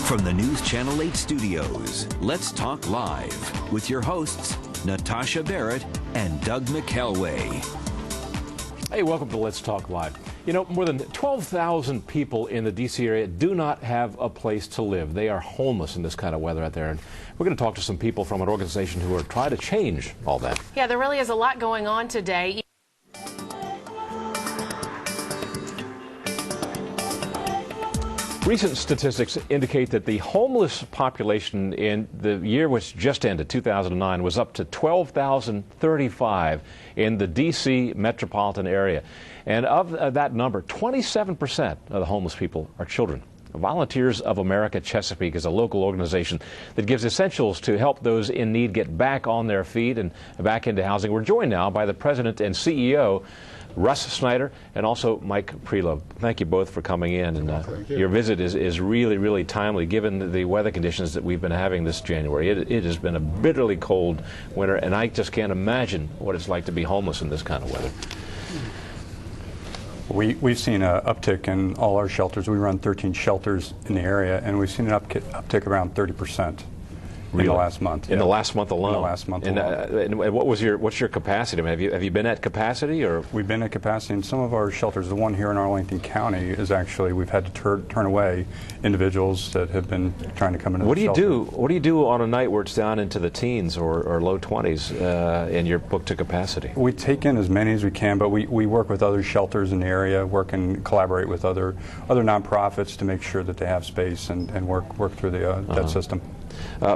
From the News Channel 8 studios, Let's Talk Live with your hosts, Natasha Barrett and Doug McElway. Hey, welcome to Let's Talk Live. You know, more than 12,000 people in the D.C. area do not have a place to live. They are homeless in this kind of weather out there. And we're going to talk to some people from an organization who are trying to change all that. Yeah, there really is a lot going on today. Recent statistics indicate that the homeless population in the year which just ended, 2009, was up to 12,035 in the D.C. metropolitan area. And of that number, 27% of the homeless people are children. Volunteers of America Chesapeake is a local organization that gives essentials to help those in need get back on their feet and back into housing. We're joined now by the president and CEO, Russ Snyder, and also Mike Prelove. Thank you both for coming in. And your visit is really, really timely given the weather conditions that we've been having this January. It has been a bitterly cold winter, and I just can't imagine what it's like to be homeless in this kind of weather. We've seen an uptick in all our shelters. We run 13 shelters in the area, and we've seen an uptick around 30%. Really? In the last month. In the last month alone? In the last month alone. And what's your capacity? I mean, have you been at capacity? Or we've been at capacity in some of our shelters. The one here in Arlington County is actually, we've had to turn away individuals that have been trying to come into the shelter. What do you do on a night where it's down into the teens or low 20s and you're booked to capacity? We take in as many as we can, but we work with other shelters in the area, work and collaborate with other nonprofits to make sure that they have space and work through that system.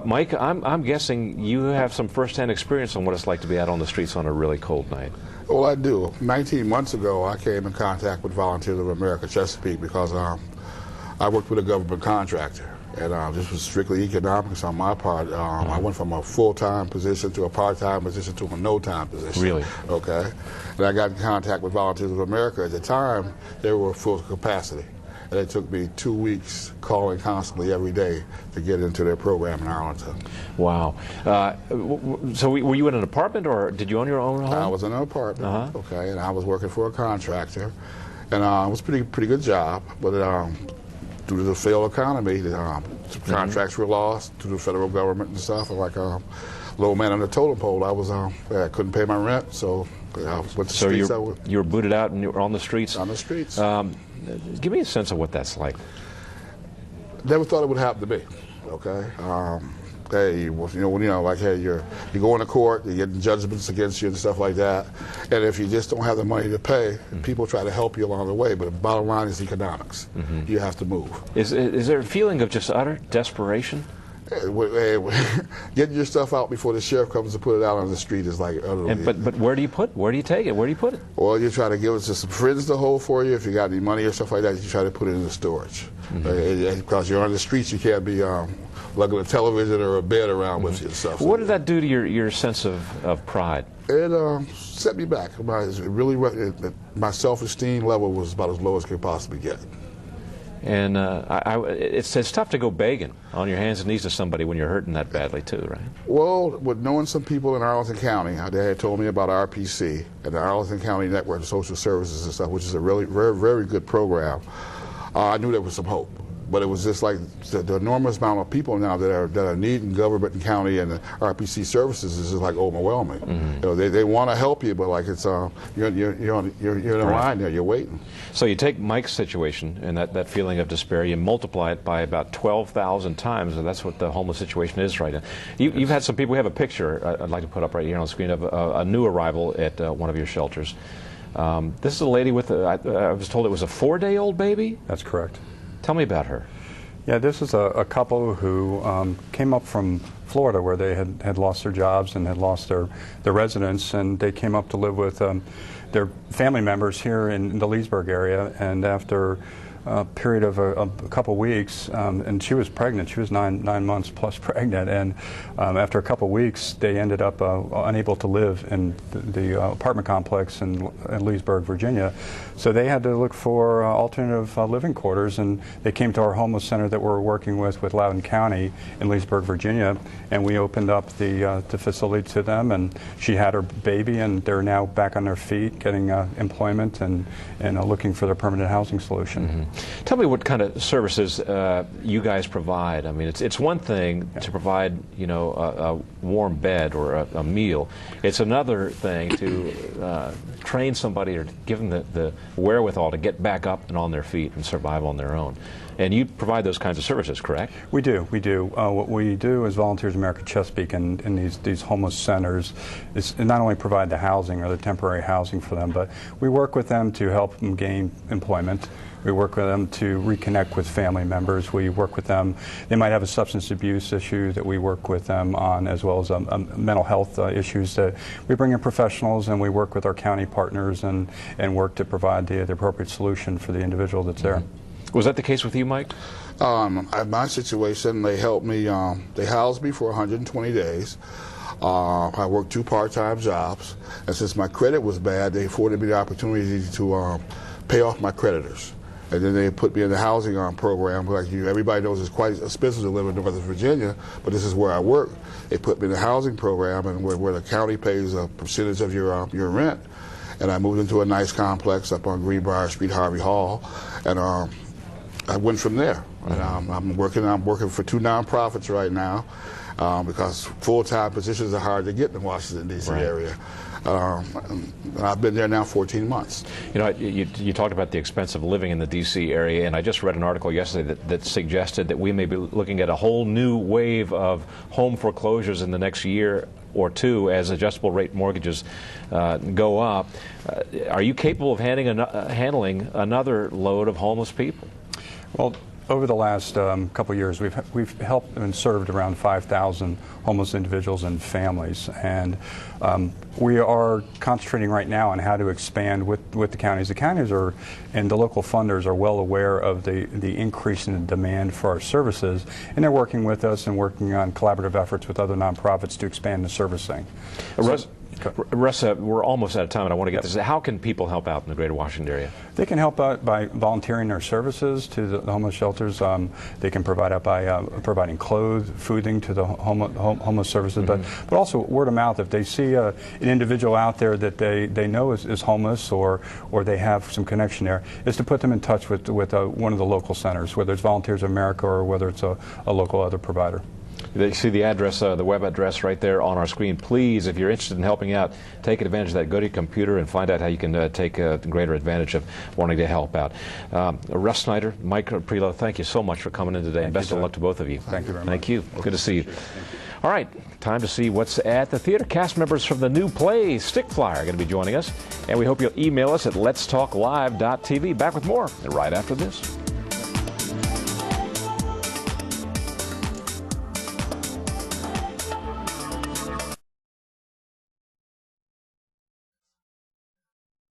Mike, I'm guessing you have some first-hand experience on what it's like to be out on the streets on a really cold night. Well, I do. 19 months ago, I came in contact with Volunteers of America Chesapeake because I worked with a government contractor, and this was strictly economics on my part. I went from a full-time position to a part-time position to a no-time position. Really? Okay. And I got in contact with Volunteers of America. At the time, they were full capacity. And it took me 2 weeks calling constantly every day to get into their program in Arlington. Wow. So were you in an apartment or did you own your own home? I was in an apartment, okay, and I was working for a contractor. And it was a pretty good job, but due to the failed economy, the contracts were lost to the federal government and stuff. And like low man on the totem pole, I couldn't pay my rent, so I went to the streets. So you were booted out and you were on the streets? On the streets. Give me a sense of what that's like. Never thought it would happen to me. Okay. Hey, hey, you go into court, you get judgments against you and stuff like that, and if you just don't have the money to pay, people try to help you along the way. But the bottom line is economics. You have to move. Is there a feeling of just utter desperation? Getting your stuff out before the sheriff comes to put it out on the street is like utterly. But where do you take it? Where do you put it? Well, you try to give it to some friends to hold for you. If you got any money or stuff like that, you try to put it in the storage. Because you're on the streets, you can't be lugging a television or a bed around with you and stuff. What did that do to your sense of pride? It set me back. My self-esteem level was about as low as it could possibly get. And it's tough to go begging on your hands and knees to somebody when you're hurting that badly too, right? Well, with knowing some people in Arlington County, they had told me about RPC and the Arlington County Network of Social Services and stuff, which is a really very, very good program. I knew there was some hope. But it was just like the enormous amount of people now that are needing government and county and the RPC services is just like overwhelming. They want to help you, but like it's you're in a line there, you're waiting. So you take Mike's situation and that feeling of despair, you multiply it by about 12,000 times, and that's what the homeless situation is right now. You've had some people. We have a picture I'd like to put up right here on the screen of a new arrival at one of your shelters. This is a lady with I was told it was a 4-day-old baby. That's correct. Tell me about her. Yeah, this is a couple who came up from Florida where they had lost their jobs and had lost their residence, and they came up to live with their family members here in the Leesburg area. And after a period of a couple weeks, and she was pregnant. She was nine months plus pregnant, and after a couple weeks, they ended up unable to live in the apartment complex in Leesburg, Virginia. So they had to look for alternative living quarters, and they came to our homeless center that we're working with Loudoun County in Leesburg, Virginia, and we opened up the facility to them, and she had her baby, and they're now back on their feet, getting employment and looking for their permanent housing solution. Mm-hmm. Tell me what kind of services you guys provide. I mean, it's one thing to provide, you know, a warm bed or a meal. It's another thing to train somebody or give them the wherewithal to get back up and on their feet and survive on their own. And you provide those kinds of services, correct? We do. What we do as Volunteers America Chesapeake in these homeless centers is not only provide the housing or the temporary housing for them, but we work with them to help them gain employment. We work with them to reconnect with family members. We work with them. They might have a substance abuse issue that we work with them on, as well as mental health issues. That we bring in professionals and we work with our county partners and work to provide the appropriate solution for the individual that's there. Was that the case with you, Mike? My situation, they helped me, they housed me for 120 days. I worked 2 part-time jobs, and since my credit was bad, they afforded me the opportunity to pay off my creditors. And then they put me in the housing program. Like everybody knows, it's quite expensive to live in Northern Virginia, but this is where I work. They put me in the housing program, and where the county pays a percentage of your rent. And I moved into a nice complex up on Greenbrier Street, Harvey Hall, and I went from there. And, I'm working for 2 nonprofits right now because full-time positions are hard to get in the Washington, D.C. area. I've been there now 14 months. You know, you talked about the expense of living in the D.C. area, and I just read an article yesterday that suggested that we may be looking at a whole new wave of home foreclosures in the next year or 2 as adjustable rate mortgages go up. Are you capable of handling another load of homeless people? Well, over the last couple of years, we've helped and served around 5,000 homeless individuals and families, and we are concentrating right now on how to expand with the counties. The counties and the local funders are well aware of the increase in the demand for our services, and they're working with us and working on collaborative efforts with other nonprofits to expand the servicing. Russ, we're almost out of time, and I want to get this. How can people help out in the greater Washington area? They can help out by volunteering their services to the homeless shelters. They can provide out by providing clothes, fooding to the homeless services, but also word of mouth. If they see an individual out there that they know is homeless or they have some connection there, is to put them in touch with one of the local centers, whether it's Volunteers of America or whether it's a local other provider. You see the address, the web address right there on our screen. Please, if you're interested in helping out, take advantage of that. Go to your computer and find out how you can take greater advantage of wanting to help out. Russ Snyder, Mike Prelo, thank you so much for coming in today, and best of luck to both of you. Thank you very much. Thank you. Good to see you. All right, time to see what's at the theater. Cast members from the new play, Stick Fly, are going to be joining us, and we hope you'll email us at letstalklive.tv. Back with more right after this.